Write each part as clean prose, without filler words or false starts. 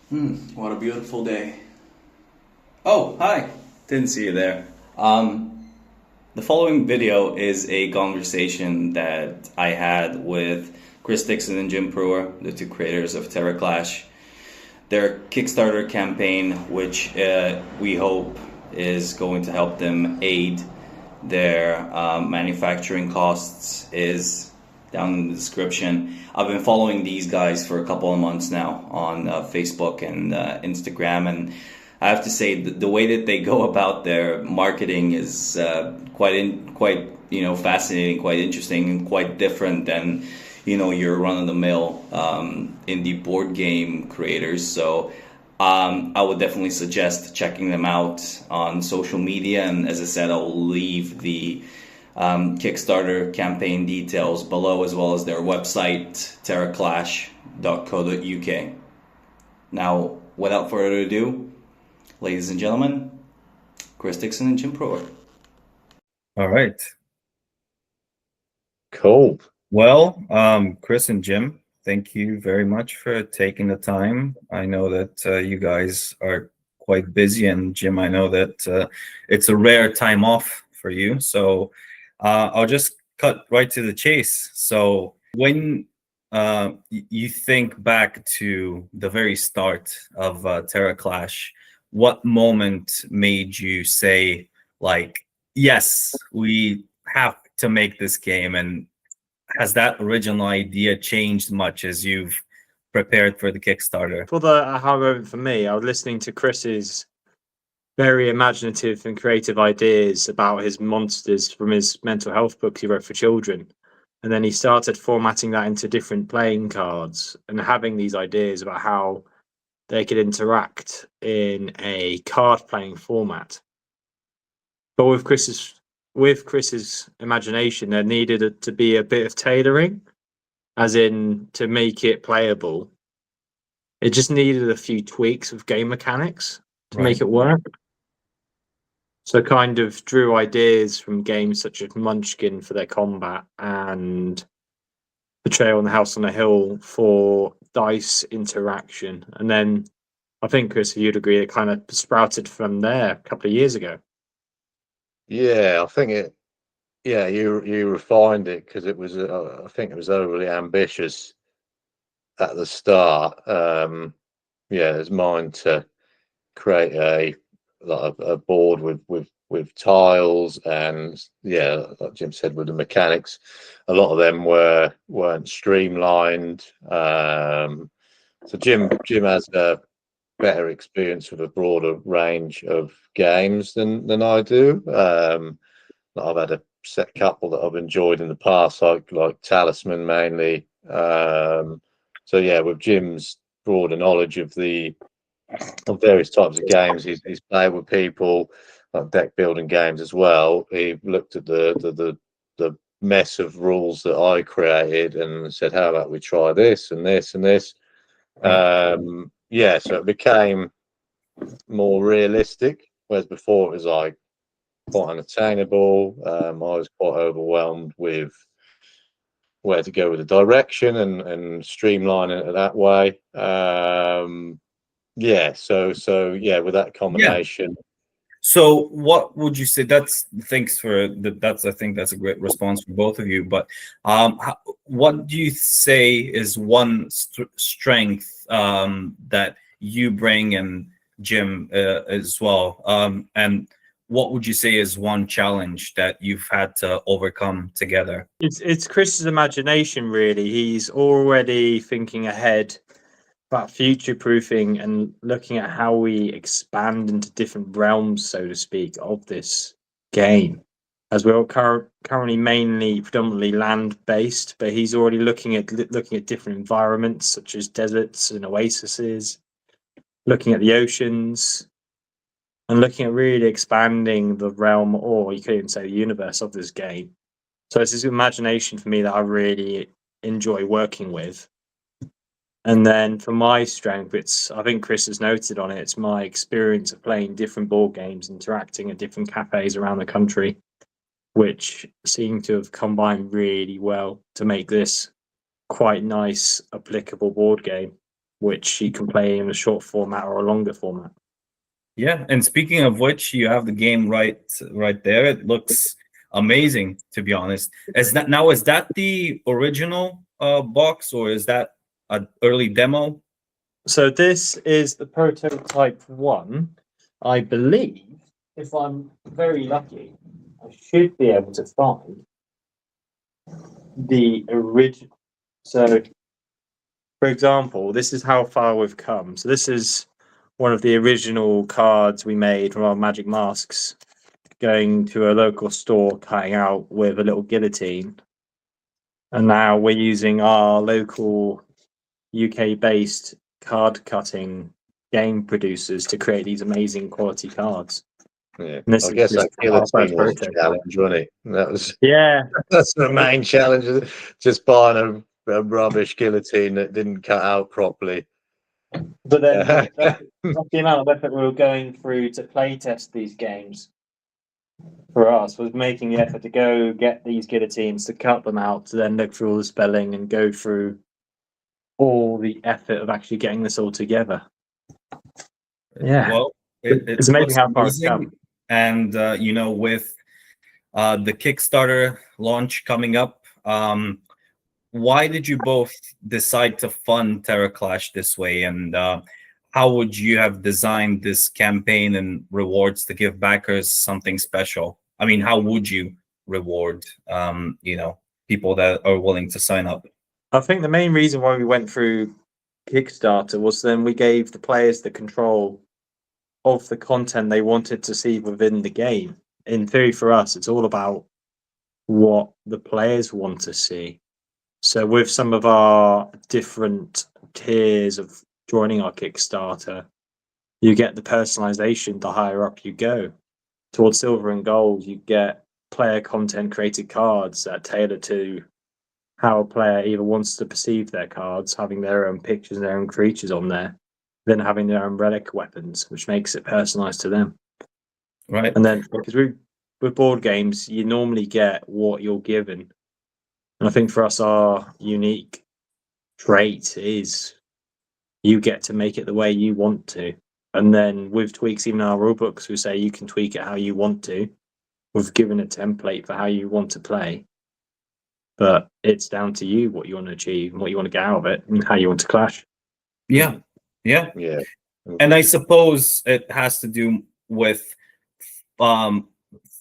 What a beautiful day. Oh, hi. Didn't see you there. The following video is a conversation that I had with Chris Dixon and Jim Prewer, the two creators of TerraClash. Their Kickstarter campaign, which we hope is going to help them aid their manufacturing costs, is down in the description. I've been following these guys for a couple of months now on Facebook and Instagram, and I have to say the way that they go about their marketing is quite fascinating, quite interesting, and quite different than your run-of-the-mill indie board game creators. So I would definitely suggest checking them out on social media, and as I said, I'll leave the Kickstarter campaign details below, as well as their website, terraclash.co.uk. Now, without further ado, ladies and gentlemen, Chris Dixon and Jim Prewer. All right. Cool. Well, Chris and Jim, thank you very much for taking the time. I know that you guys are quite busy, and Jim, I know that it's a rare time off for you. So I'll just cut right to the chase. So when you think back to the very start of TerraClash, what moment made you say, like, yes, we have to make this game? And has that original idea changed much as you've prepared for the Kickstarter? For the aha moment for me, I was listening to Chris's very imaginative and creative ideas about his monsters from his mental health books he wrote for children. And then he started formatting that into different playing cards and having these ideas about how they could interact in a card playing format. But with Chris's imagination, there needed to be a bit of tailoring, as in to make it playable. It just needed a few tweaks of game mechanics to make it work. So kind of drew ideas from games such as Munchkin for their combat and Betrayal and the House on the Hill for dice interaction. And then I think, Chris, if you'd agree, it kind of sprouted from there a couple of years ago. Yeah, I think it. Yeah, you refined it because it was. I think it was overly ambitious at the start. Yeah, it's mine to create a board with tiles, and yeah, like Jim said, with the mechanics, a lot of them weren't streamlined. So Jim has a better experience with a broader range of games than I do. I've had a set couple that I've enjoyed in the past, like Talisman mainly. So yeah, with Jim's broader knowledge of various types of games, he's played with people, like deck building games as well. He looked at the mess of rules that I created and said, how about we try this and this and this? Yeah, so it became more realistic, whereas before it was like quite unattainable. I was quite overwhelmed with where to go with the direction and streamlining it that way. Yeah, so yeah, with that combination. So what would you say? Thanks for that's I think that's a great response from both of you. But what do you say is one strength that you bring, and Jim as well? And what would you say is one challenge that you've had to overcome together? It's Chris's imagination, really. He's already thinking ahead about future proofing and looking at how we expand into different realms, so to speak, of this game. As we're currently mainly predominantly land based, but he's already looking at different environments such as deserts and oases, looking at the oceans, and looking at really expanding the realm, or you could even say the universe of this game. So it's his imagination for me that I really enjoy working with. And then for my strength, I think Chris has noted on it, it's my experience of playing different board games, interacting at different cafes around the country, which seem to have combined really well to make this quite nice, applicable board game. which you can play in a short format or a longer format. Yeah, and speaking of which, you have the game right there. It looks amazing, to be honest. Is that the original box, or is that an early demo? So this is the prototype one. I believe, if I'm very lucky, I should be able to find the original. So, for example, this is how far we've come. So this is one of the original cards we made from our magic masks, going to a local store, cutting out with a little guillotine. And now we're using our local UK-based card cutting game producers to create these amazing quality cards. Yeah, And this I is guess just that guillotine was a prototype. challenge, wasn't it? That was Yeah, that's the main challenge. Just buying a rubbish guillotine that didn't cut out properly. but then that's the amount of effort we were going through to play test these games. For us, was making the effort to go get these guillotines, to cut them out, to then look through all the spelling and go through all the effort of actually getting this all together. Yeah, Well, it's amazing looks how far it's amazing. come. And with the Kickstarter launch coming up, why did you both decide to fund TerraClash this way? And how would you have designed this campaign and rewards to give backers something special? I mean, how would you reward people that are willing to sign up? I think the main reason why we went through Kickstarter was then we gave the players the control of the content they wanted to see within the game. In theory, for us, it's all about what the players want to see. So with some of our different tiers of joining our Kickstarter, you get the personalization the higher up you go. Towards silver and gold, you get player content created cards that tailor to how a player either wants to perceive their cards, having their own pictures and their own creatures on there, then having their own relic weapons, which makes it personalized to them. Right. And then because with board games, you normally get what you're given. And I think for us, our unique trait is you get to make it the way you want to. And then with tweaks, even our rule books, we say you can tweak it how you want to. We've given a template for how you want to play. But it's down to you what you want to achieve and what you want to get out of it and how you want to clash. Yeah. Yeah. And I suppose it has to do with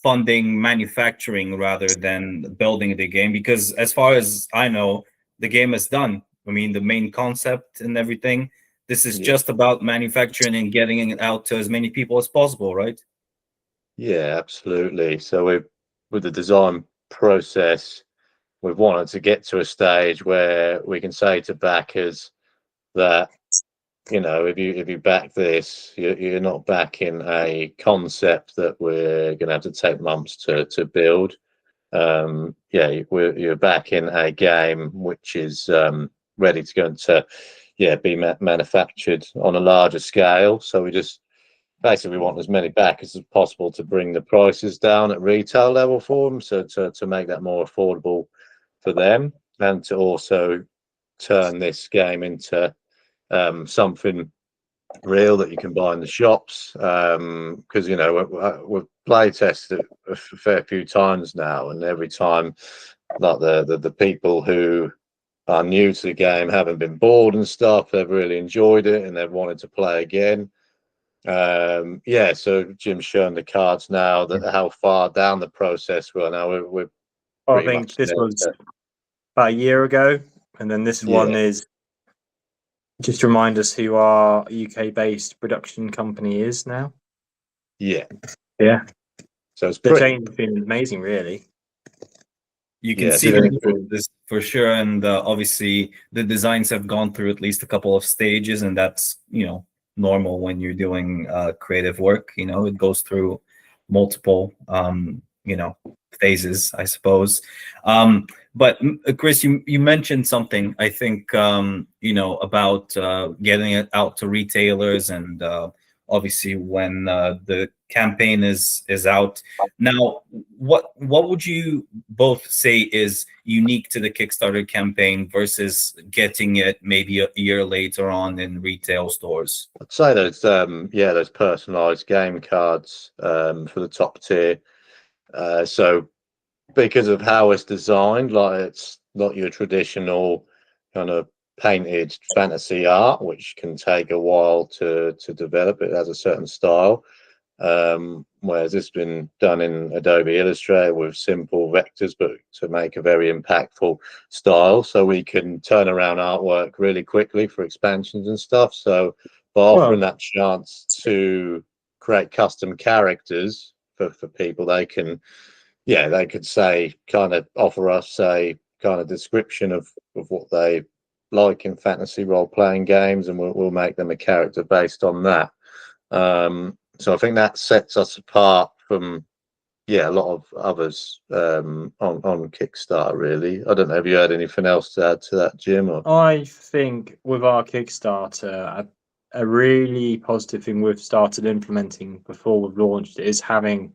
funding manufacturing rather than building the game, because as far as I know, the game is done. I mean, the main concept and everything. This is just about manufacturing and getting it out to as many people as possible, right? Yeah, absolutely. So with the design process, we've wanted to get to a stage where we can say to backers that, if you back this, you're not backing a concept that we're going to have to take months to build. You're backing a game which is ready to go into be manufactured on a larger scale. So we just basically want as many backers as possible to bring the prices down at retail level for them, so to make that more affordable for them, and to also turn this game into something real that you can buy in the shops, because we've play tested it a fair few times now, and every time, like the people who are new to the game haven't been bored and stuff, they've really enjoyed it and they've wanted to play again. So Jim's showing the cards now that how far down the process we're now. We're I think this was about a year ago, and then this one is just to remind us who our UK-based production company is now. Yeah. So it's the change has been amazing, really. You can see this for sure, and obviously the designs have gone through at least a couple of stages, and that's normal when you're doing creative work. It goes through multiple phases, I suppose. But Chris, you mentioned something, I think, about getting it out to retailers and obviously when the campaign is out. Now, what would you both say is unique to the Kickstarter campaign versus getting it maybe a year later on in retail stores? I'd say those personalized game cards for the top tier. So because of how it's designed, like it's not your traditional kind of painted fantasy art, which can take a while to develop. It has a certain style. Whereas this has been done in Adobe Illustrator with simple vectors, but to make a very impactful style, so we can turn around artwork really quickly for expansions and stuff. So by offering that chance to create custom characters for people, they can, they could say, kind of offer us a kind of description of what they like in fantasy role-playing games, and we'll make them a character based on that. So I think that sets us apart from a lot of others on Kickstarter, really. I don't know, have you had anything else to add to that, Jim? Or? I think with our Kickstarter, a really positive thing we've started implementing before we've launched is having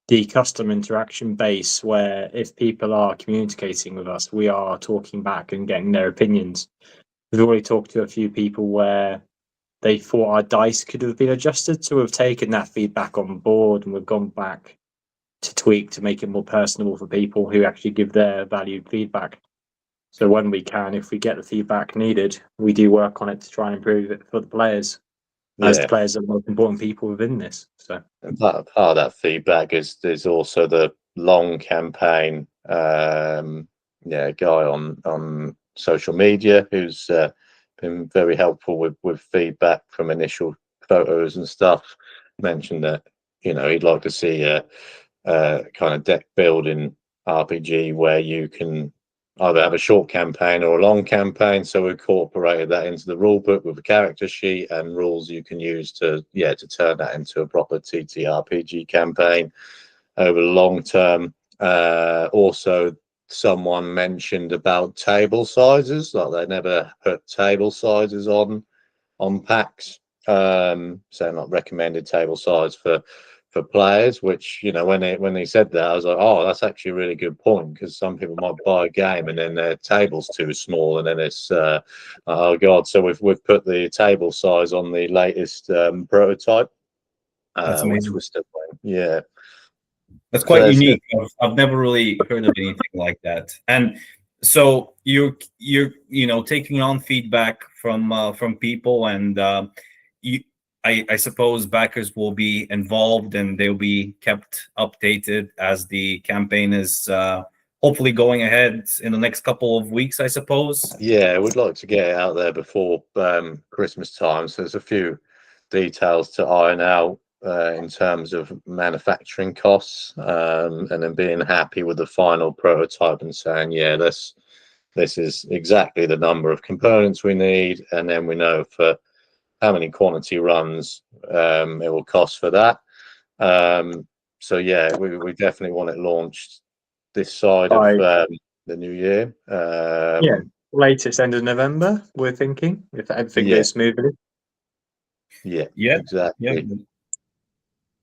the custom interaction base, where if people are communicating with us, we are talking back and getting their opinions. We've already talked to a few people where they thought our dice could have been adjusted, so we've taken that feedback on board and we've gone back to tweak to make it more personable for people who actually give their valued feedback. So when we can, if we get the feedback needed, we do work on it to try and improve it for the players, as the players are the most important people within this. So and part of that feedback is also the long campaign guy on social media who's been very helpful with feedback from initial photos and stuff. Mentioned that he'd like to see a kind of deck building RPG where you can either have a short campaign or a long campaign. So we incorporated that into the rule book with a character sheet and rules you can use to turn that into a proper TTRPG campaign over the long term. Also, someone mentioned about table sizes, like they never put table sizes on packs. So not recommended table size for players, which when they said that, I was like, oh, that's actually a really good point, because some people might buy a game and then their table's too small, and then it's oh god. So we've put the table size on the latest prototype, which we're still playing. Yeah, that's quite unique. I've never really heard of anything like that. And so you're taking on feedback from people, and I suppose backers will be involved and they'll be kept updated as the campaign is hopefully going ahead in the next couple of weeks, I suppose. Yeah, we'd like to get it out there before Christmas time. So there's a few details to iron out in terms of manufacturing costs, and then being happy with the final prototype and saying, yeah, this is exactly the number of components we need, and then we know for how many quantity runs it will cost for that. So yeah, we definitely want it launched this side of the new year. Latest end of November, we're thinking, if everything goes smoothly. Yeah, exactly.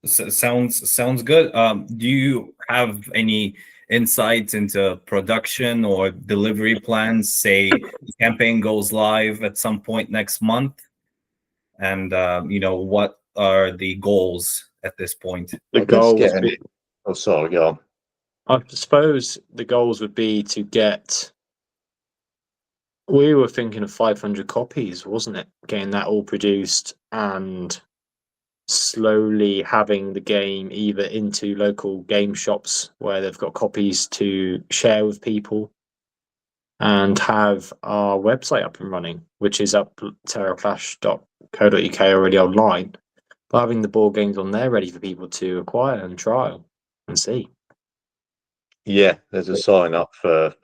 So, sounds good. Do you have any insights into production or delivery plans? Say the campaign goes live at some point next month, and what are the goals at this point? The goals. Oh, sorry, go on. I suppose the goals would be to get. We were thinking of 500 copies, wasn't it? Getting that all produced and slowly having the game either into local game shops where they've got copies to share with people, and have our website up and running, which is up TerraClash.co.uk already online, but having the board games on there ready for people to acquire and trial and see. Yeah, there's a sign up for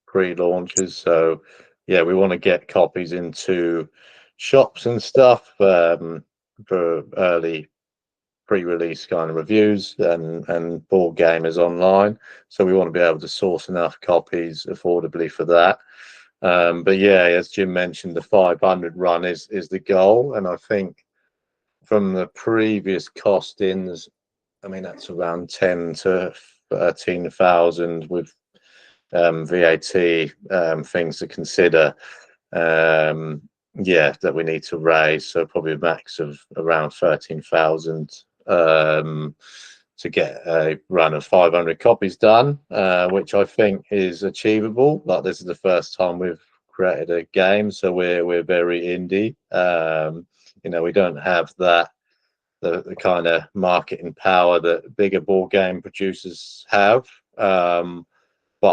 pre-launches, so yeah, we want to get copies into shops and stuff for early pre-release kind of reviews and board gamers online. So we want to be able to source enough copies affordably for that. But yeah, as Jim mentioned, the 500 run is the goal, and I think from the previous costings, I mean, that's around 10 to 13,000 with VAT, things to consider. Yeah, that we need to raise. So probably a max of around 13,000 to get a run of 500 copies done, which I think is achievable. Like, this is the first time we've created a game, so we're very indie. You know, we don't have that the kind of marketing power that bigger board game producers have. But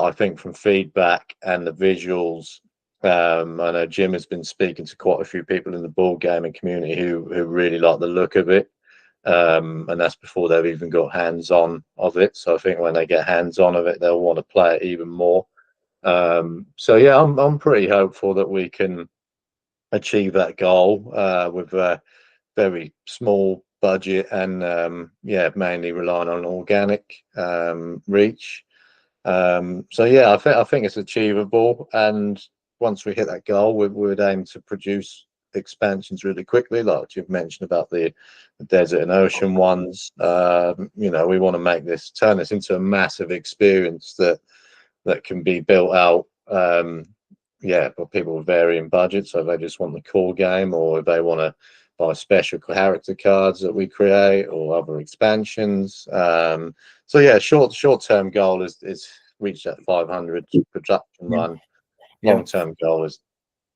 I think from feedback and the visuals, I know Jim has been speaking to quite a few people in the board gaming community who really like the look of it. And that's before they've even got hands-on of it. So I think when they get hands-on of it, they'll want to play it even more. So yeah, I'm pretty hopeful that we can achieve that goal with a very small budget and yeah, mainly relying on organic reach. So yeah, I think it's achievable, and once we hit that goal, we would aim to produce expansions really quickly, like you've mentioned about the desert and ocean ones. You know, we want to turn this into a massive experience that can be built out. Yeah, for people with varying budgets, so if they just want the core game, or if they want to buy special character cards that we create, or other expansions. So yeah, short term goal is reach that 500 production run. Long term goal is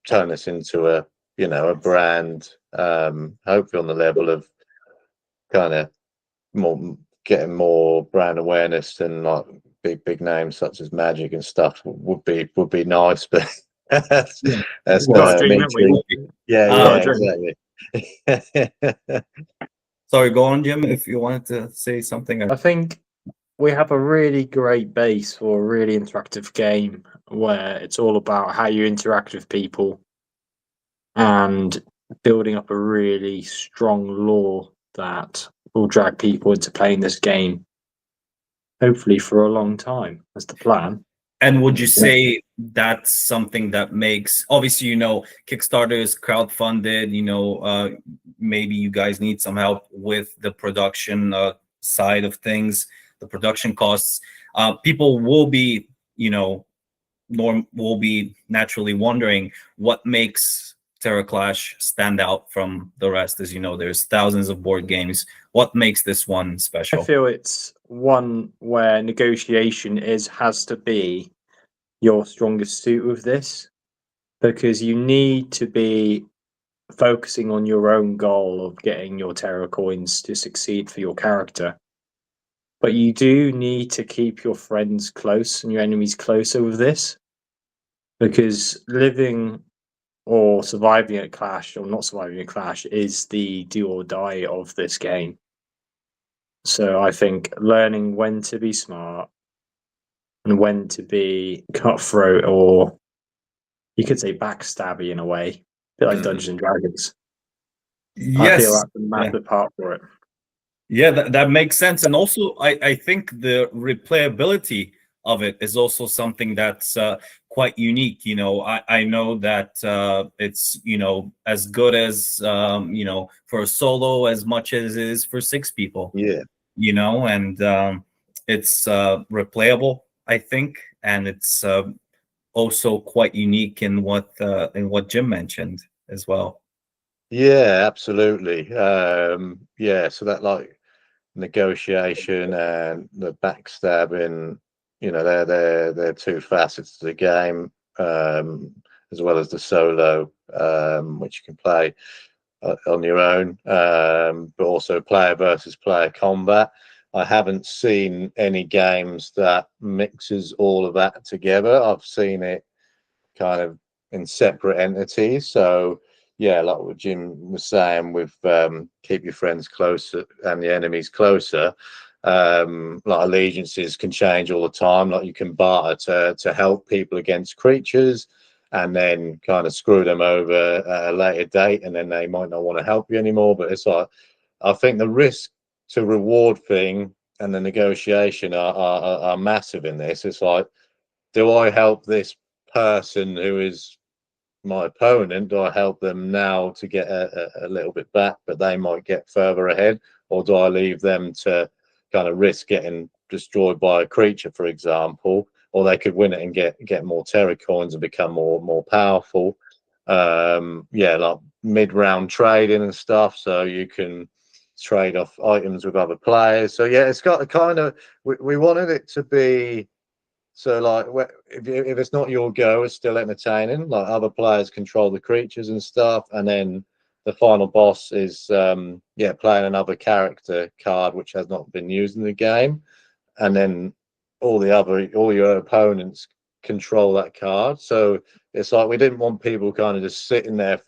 turn this into a, you know, a brand, hopefully on the level of kind of getting more brand awareness than like big names such as Magic and stuff would be nice, but that's Got a dream, me haven't we? too. Yeah, Dream. exactly. Sorry, go on, Jim, if you wanted to say something. I think we have a really great base for a really interactive game where it's all about how you interact with people and building up a really strong lore that will drag people into playing this game, hopefully for a long time. That's the plan. And would you say that's something that makes, obviously, you know, Kickstarter is crowdfunded, you know, maybe you guys need some help with the production side of things, the production costs. People will be, you know, will be naturally wondering what makes TerraClash stand out from the rest. As you know, there's thousands of board games. What makes this one special? I feel it's one where negotiation has to be your strongest suit with this, because you need to be focusing on your own goal of getting your Terra coins to succeed for your character. But you do need to keep your friends close and your enemies closer with this, because living or surviving a clash or not surviving a clash is the do or die of this game. So I think learning when to be smart and when to be cutthroat, or you could say backstabby in a way, a bit like Dungeons and Dragons. I feel that's a massive part for it. Yeah, that makes sense. And also, I think the replayability of it is also something that's quite unique. You know, I know that it's, you know, as good as, you know, for a solo as much as it is for 6 people. Yeah. You know, and it's replayable, I think. And it's also quite unique in what Jim mentioned as well. Yeah, absolutely. Yeah, so that like negotiation and the backstabbing, you know, they're 2 facets to the game, as well as the solo, which you can play on your own, but also player versus player combat. I haven't seen any games that mixes all of that together. I've seen it kind of in separate entities. So yeah, like what Jim was saying with keep your friends closer and the enemies closer. Like allegiances can change all the time. Like you can barter to help people against creatures, and then kind of screw them over at a later date, and then they might not want to help you anymore. But it's like, I think the risk to reward thing and the negotiation are massive in this. It's like, do I help this person who is my opponent? Do I help them now to get a little bit back, but they might get further ahead, or do I leave them to kind of risk getting destroyed by a creature, for example, or they could win it and get more Terra coins and become more powerful? Like mid-round trading and stuff, so you can trade off items with other players. So yeah, it's got a kind of, we wanted it to be, so like if it's not your go, it's still entertaining. Like other players control the creatures and stuff, and then the final boss is playing another character card which has not been used in the game, and then all your opponents control that card. So it's like we didn't want people kind of just sitting there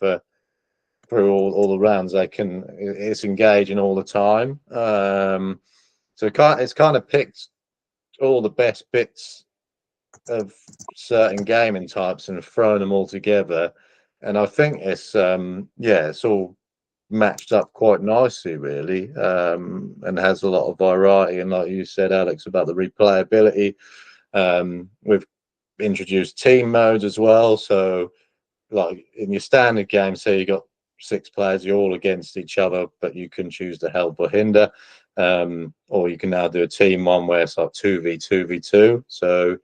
through all the rounds. It's engaging all the time. So it's kind of picked all the best bits of certain gaming types and thrown them all together, and I think it's all matched up quite nicely, really, and has a lot of variety. And like you said, Alex, about the replayability, we've introduced team modes as well. So like in your standard game, say you got 6 players, you're all against each other, but you can choose to help or hinder, or you can now do a team one where it's like 2v2v2. So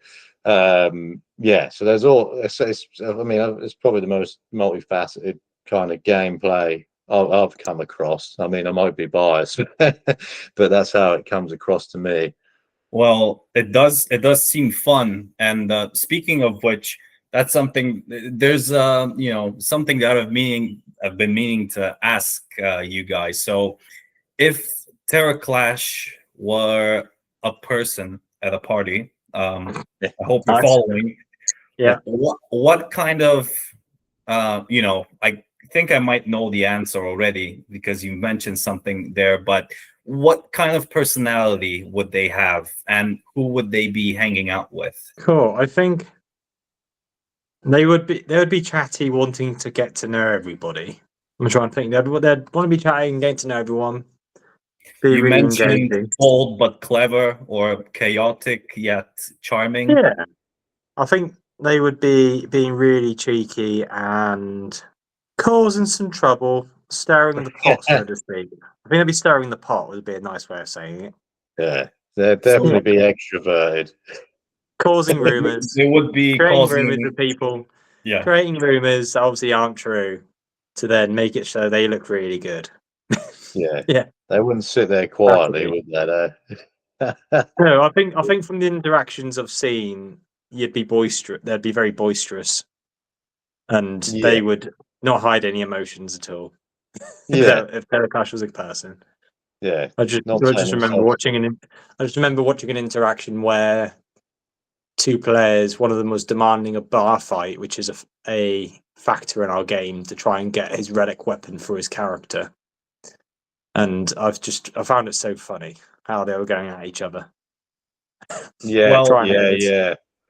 so there's it's probably the most multifaceted kind of gameplay I've come across. I mean, I might be biased, but that's how it comes across to me. Well, it does seem fun. And speaking of which, that's something. There's something that I've been meaning to ask you guys. So, if TerraClash were a person at a party, I hope you're following. Yeah. What kind of I think I might know the answer already because you mentioned something there, but what kind of personality would they have, and who would they be hanging out with? Cool. I think they would be chatty, wanting to get to know everybody. I'm trying to think. They'd want to be chatting, getting to know everyone. Be You really mentioned engaging. bold but clever, or chaotic yet charming. Yeah. I think they would be being really cheeky and causing some trouble, stirring the pot, so to speak. I think they'd be stirring the pot would be a nice way of saying it. Yeah, they'd definitely be extroverted. Causing rumours. They would be creating causing rumours with people. Yeah. Creating rumours that obviously aren't true to then make it so they look really good. Yeah. Yeah. They wouldn't sit there quietly, would they? No, I think from the interactions I've seen, you'd be boisterous. They'd be very boisterous, and they would not hide any emotions at all. Yeah. If TerraClash was a person. Yeah. I just remember watching an interaction where 2 players, one of them was demanding a bar fight, which is a factor in our game, to try and get his relic weapon for his character. And I found it so funny how they were going at each other. Yeah, well,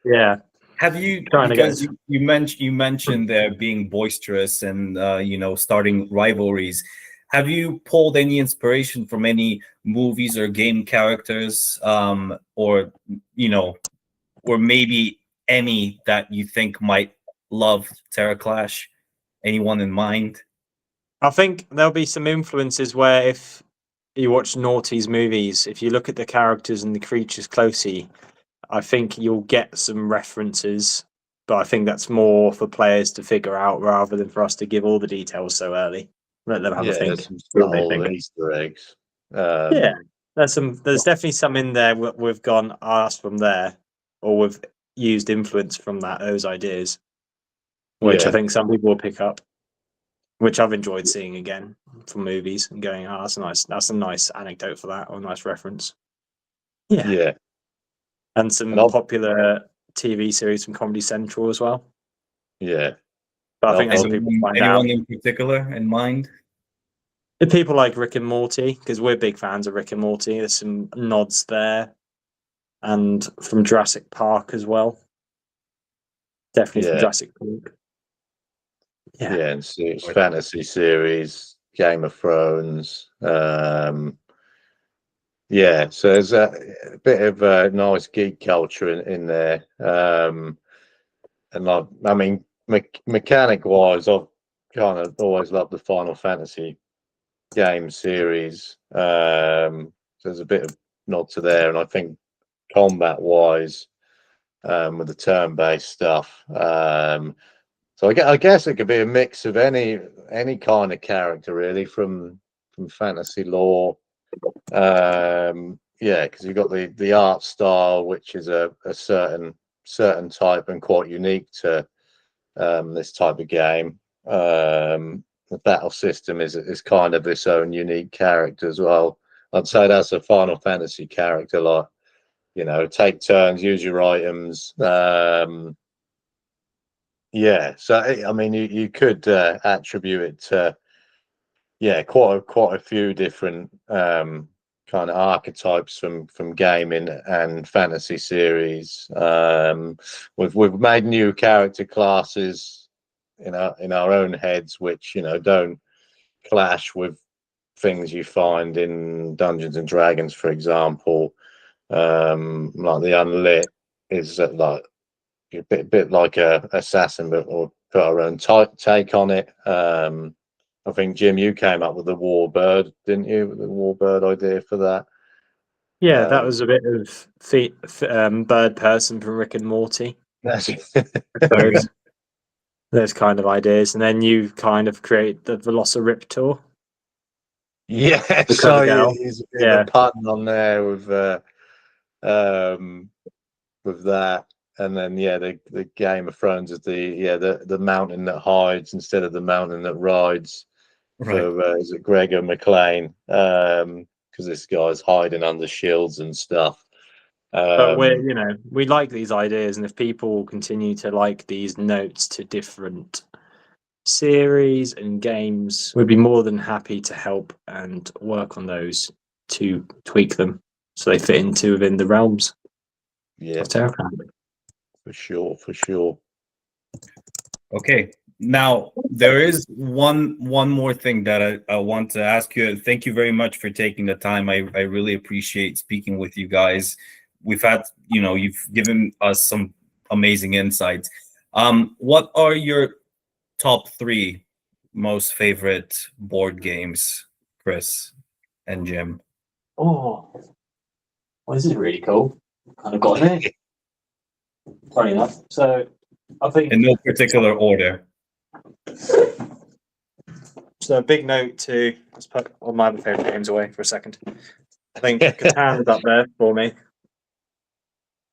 yeah. Have you, because you mentioned there being boisterous and starting rivalries, have you pulled any inspiration from any movies or game characters, or maybe any that you think might love TerraClash? Anyone in mind? I think there'll be some influences where, if you watch Naughty's movies, if you look at the characters and the creatures closely, I think you'll get some references, but I think that's more for players to figure out rather than for us to give all the details so early. Let them have a think. Some Easter eggs. There's definitely some in there we've gone asked from there, or we've used influence from those ideas, which I think some people will pick up, which I've enjoyed seeing again from movies and going, oh, that's nice. That's a nice anecdote for that, or a nice reference. Yeah. And some popular TV series from Comedy Central as well. Yeah. But I think some people find out. Anyone in particular in mind? The people like Rick and Morty, because we're big fans of Rick and Morty. There's some nods there. And from Jurassic Park as well. Definitely from Jurassic Park. Yeah, and it's fantasy series, Game of Thrones. So there's a bit of a nice geek culture in there. And I mean, mechanic wise, I've kind of always loved the Final Fantasy game series. So there's a bit of nod to there, and I think combat wise, with the turn-based stuff. So I guess it could be a mix of any kind of character, really, from fantasy lore. Yeah, because you've got the art style, which is a certain type and quite unique to this type of game. The battle system is kind of its own unique character as well. I'd say that's a Final Fantasy character, like, you know, take turns, use your items. Yeah, so I mean, you could attribute it to, yeah, quite a few different kind of archetypes from gaming and fantasy series. We've made new character classes in our own heads, which, you know, don't clash with things you find in Dungeons and Dragons, for example. Like the Unlit is like a bit like a assassin, but we'll put our own take on it. I think, Jim, you came up with the Warbird, didn't you? The Warbird idea for that. Yeah, that was a bit of bird person from Rick and Morty. Those kind of ideas, and then you kind of create the Velociraptor. Yeah, so he's a pun on there with that, and then the Game of Thrones is the mountain that hides instead of the mountain that rides. Right. For is it Gregor McLean? Because this guy's hiding under shields and stuff. But we like these ideas, and if people continue to like these notes to different series and games, we'd be more than happy to help and work on those to tweak them so they fit into within the realms. Yeah, for sure. Okay. Now there is one more thing that I want to ask you. Thank you very much for taking the time. I really appreciate speaking with you guys. We've had, you've given us some amazing insights. What are your top 3 most favorite board games, Chris and Jim? Oh, well, this is really cool. Kind of got it. Funny enough. So I think in no particular order. So a big note to, let's put all my other favourite games away for a second. I think Catan is up there for me.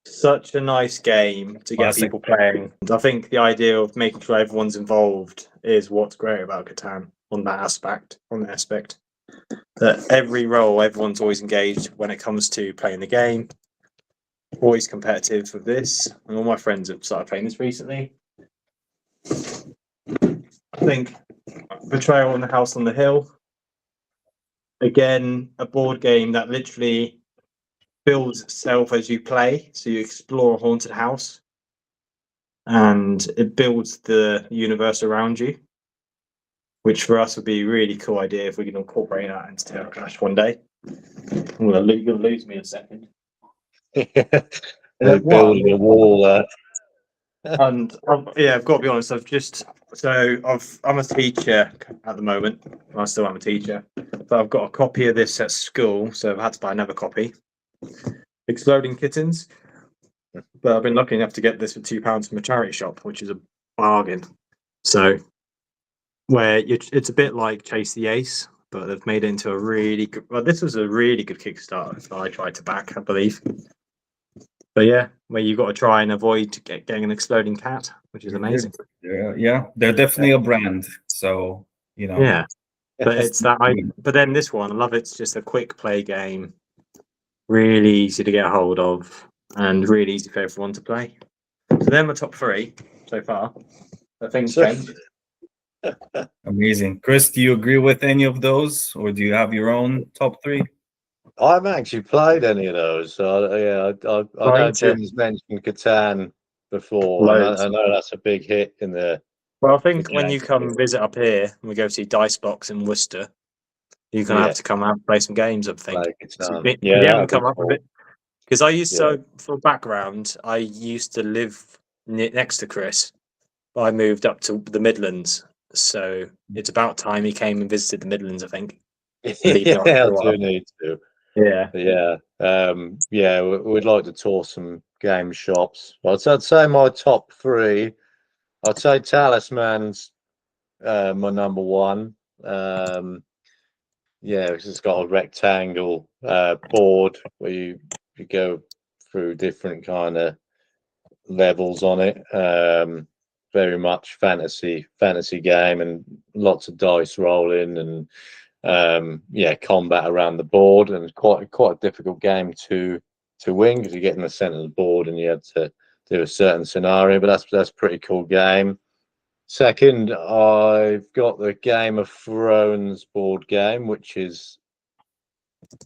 Such a nice game to get people playing. I think the idea of making sure everyone's involved is what's great about Catan on that aspect. That every role, everyone's always engaged when it comes to playing the game. Always competitive with this. And all my friends have started playing this recently. I think Betrayal in the House on the Hill. Again, a board game that literally builds itself as you play. So you explore a haunted house and it builds the universe around you, which for us would be a really cool idea if we can incorporate that into TerraClash one day. You're going to lose me in a second. They're building a wall. And I've got to be honest. I'm a teacher at the moment. I still am a teacher, but I've got a copy of this at school, so I've had to buy another copy. Exploding Kittens, but I've been lucky enough to get this for £2 from a charity shop, which is a bargain. So, it's a bit like Chase the Ace, but they've made it into a really good. Well, this was a really good Kickstarter that I tried to back, I believe. But yeah, where you got to try and avoid getting an exploding cat, which is amazing. Yeah, they're definitely a brand. So Yeah, but it's that. But then this one, I love it. It's just a quick play game, really easy to get a hold of, and really easy for everyone to play. So they're my top 3 so far. I think. Amazing, Chris. Do you agree with any of those, or do you have your own top 3? I haven't actually played any of those. So I know Jim's mentioned Catan before. I know that's a big hit in the. Well, I think when you come visit up here and we go see Dicebox in Worcester, you're gonna have to come out and play some games. I think. You haven't come up with it because I used to. For background, I used to live next to Chris, I moved up to the Midlands, so it's about time he came and visited the Midlands, I think. Yeah, I do need to. Yeah. Yeah, we'd like to tour some game shops. I'd say my top three. I'd say Talisman's my number one. Yeah, it's got a rectangle board where you go through different kind of levels on it. Very much fantasy game, and lots of dice rolling, and yeah, combat around the board, and quite a difficult game to win because you get in the center of the board and you have to do a certain scenario. But that's a pretty cool game. Second, I've got the Game of Thrones board game, which is,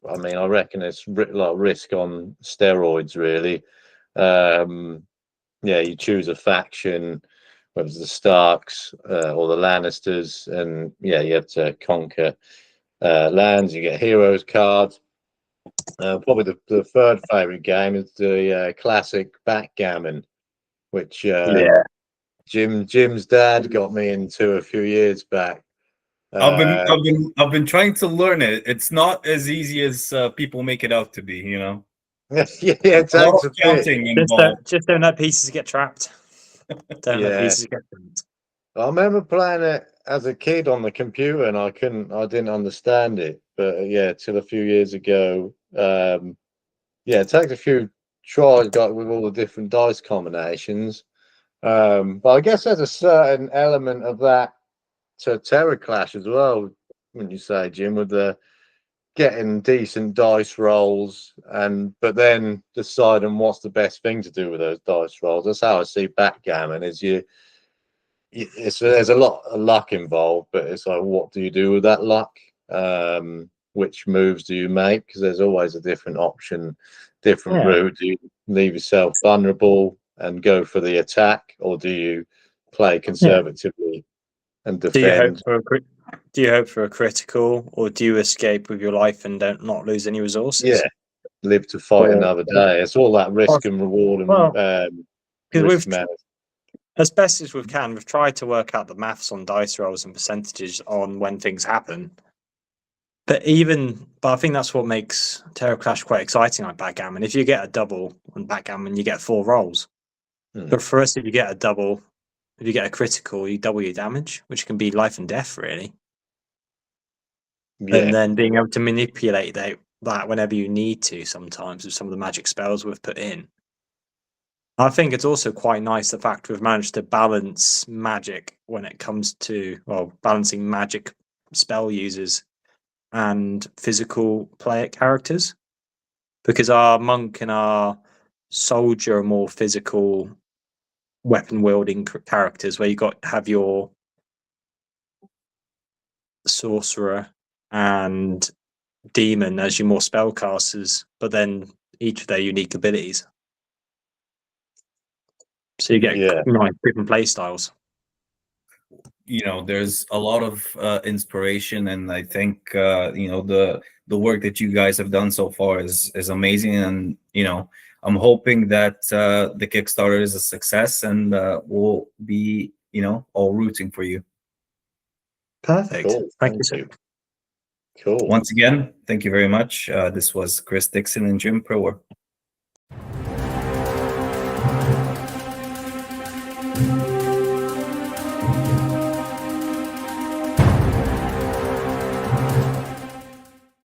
I mean, I reckon it's like Risk on steroids, really. Yeah, you choose a faction, whether it's the Starks or the Lannisters, and yeah, you have to conquer lands. You get heroes cards. Probably the third favorite game is the classic backgammon, which Jim's dad got me into a few years back. I've been trying to learn it. It's not as easy as people make it out to be, you know. Yeah, it takes a bit. Counting involved. Just don't let pieces get trapped. Don't let Yeah. pieces get trapped. I remember playing it as a kid on the computer, and I didn't understand it. But yeah, till a few years ago, yeah, it takes a few tries got with all the different dice combinations. But I guess there's a certain element of that to TerraClash as well, wouldn't you say, Jim, with the getting decent dice rolls, but then deciding what's the best thing to do with those dice rolls. That's how I see backgammon. Is there's a lot of luck involved, but it's like, what do you do with that luck? Which moves do you make? Because there's always a different option, different route. Do you leave yourself vulnerable and go for the attack, or do you play conservatively and defend? Do you hope for a critical, or do you escape with your life and not lose any resources? Yeah, live to fight another day. It's all that risk and reward and risk management. As best as we can, we've tried to work out the maths on dice rolls and percentages on when things happen. But I think that's what makes TerraClash quite exciting, like backgammon. If you get a double on backgammon, you get 4 rolls. But for us, if you get a critical, you double your damage, which can be life and death, really. Yeah. And then being able to manipulate that whenever you need to, sometimes with some of the magic spells we've put in. I think it's also quite nice the fact we've managed to balance magic when it comes to balancing magic spell users and physical player characters, because our monk and our soldier are more physical weapon wielding characters, where you have your sorcerer and demon as your more spellcasters, but then each of their unique abilities. So you get different play styles. You know, there's a lot of inspiration, and I think you know, the work that you guys have done so far is amazing, and you know, I'm hoping that the Kickstarter is a success, and we'll be, you know, all rooting for you. Perfect. Cool. Thank you, sir. Cool. Once again, thank you very much. This was Chris Dixon and Jim Prewer.